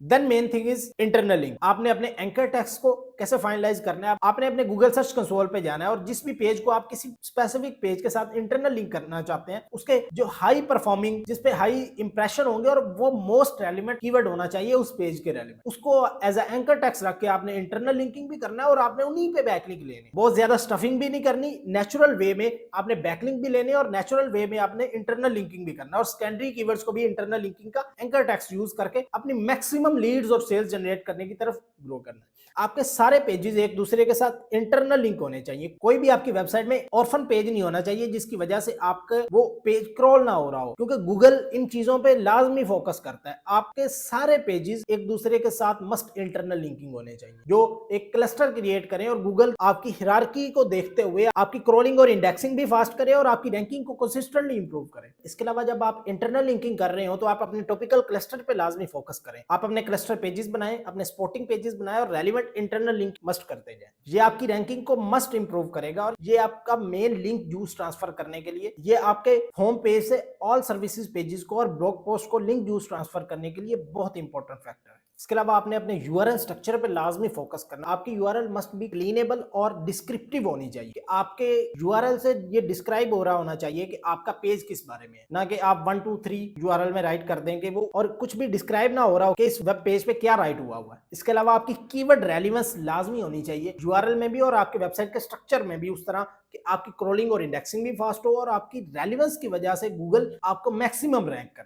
Then main thing is internal link. आपने अपने anchor text को कैसे फाइनलाइज करना है, आपने अपने गूगल सर्च कंसोल पे जाना है और जिस भी पेज को आप किसी स्पेसिफिक पेज के साथ इंटरनल लिंक करना चाहते हैं, उसके जो हाई परफॉर्मिंग, जिस पे हाई इंप्रेशन होंगे और वो मोस्ट रेलिवेंट कीवर्ड होना चाहिए उस पेज के रेलिवेंट, उसको एज ए एंकर टेक्स्ट रख के आपने इंटरनल लिंकिंग भी करना है और आपने उन्हीं पे बैकलिंक लेने। बहुत ज्यादा स्टफिंग भी नहीं करनी, नेचुरल वे में आपने बैकलिंक भी लेने और नेचुरल वे में आपने इंटरनल लिंकिंग भी करना और सेकेंडरी कीवर्ड्स को भी इंटरनल लिंकिंग का एंकर टेक्स्ट यूज करके अपनी मैक्सिमम लीड्स और सेल्स जनरेट करने की तरफ ग्रो करना है। आपके सारे पेजेस एक दूसरे के साथ इंटरनल लिंक होने चाहिए। कोई भी आपकी वेबसाइट में ऑर्फन पेज नहीं होना चाहिए जिसकी वजह से आपका वो पेज क्रॉल ना हो रहा हो, क्योंकि गूगल इन चीजों पे लाजमी फोकस करता है। आपके सारे पेजेस एक दूसरे के साथ मस्ट इंटरनल लिंकिंग होने चाहिए जो एक क्लस्टर क्रिएट करें और गूगल आपकी हिरार्की को देखते हुए आपकी क्रॉलिंग और इंडेक्सिंग भी फास्ट करे और आपकी रैंकिंग को कंसिस्टेंटली इंप्रूव करे। इसके अलावा जब आप इंटरनल लिंकिंग कर रहे हो तो आप अपने टॉपिकल क्लस्टर पे लाजमी फोकस करें। आप अपने क्लस्टर पेजेस बनाएं, अपने स्पोर्टिंग पेजेस बनाएं और रेलिवेंट इंटरनल लिंक मस्ट करते जाएं। ये आपकी रैंकिंग को मस्ट इंप्रूव करेगा और ये आपका मेन लिंक जूस ट्रांसफर करने के लिए, ये आपके होम पेज से ऑल सर्विसेज पेजेस को और ब्लॉग पोस्ट को लिंक जूस ट्रांसफर करने के लिए बहुत इंपॉर्टेंट फैक्टर है। इसके अलावा आपने अपने यूआरएल स्ट्रक्चर पे लाजमी फोकस करना। आपकी यूआरएल मस्ट बी क्लीनेबल और डिस्क्रिप्टिव होनी चाहिए। आपके यूआरएल से ये डिस्क्राइब हो रहा होना चाहिए कि आपका पेज किस बारे में है, ना कि आप 1 2 3 यूआरएल में राइट कर देंगे वो और कुछ भी डिस्क्राइब ना हो रहा हो कि इस वेब पेज पे क्या राइट हुआ है। इसके अलावा आपकी कीवर्ड रेलेवेंस लाजमी होनी चाहिए यूआरएल में भी और आपके वेबसाइट के स्ट्रक्चर में भी, उस तरह कि आपकी क्रॉलिंग और इंडेक्सिंग भी फास्ट हो और आपकी रेलेवेंस की वजह से गूगल आपको मैक्सिमम रैंक करे।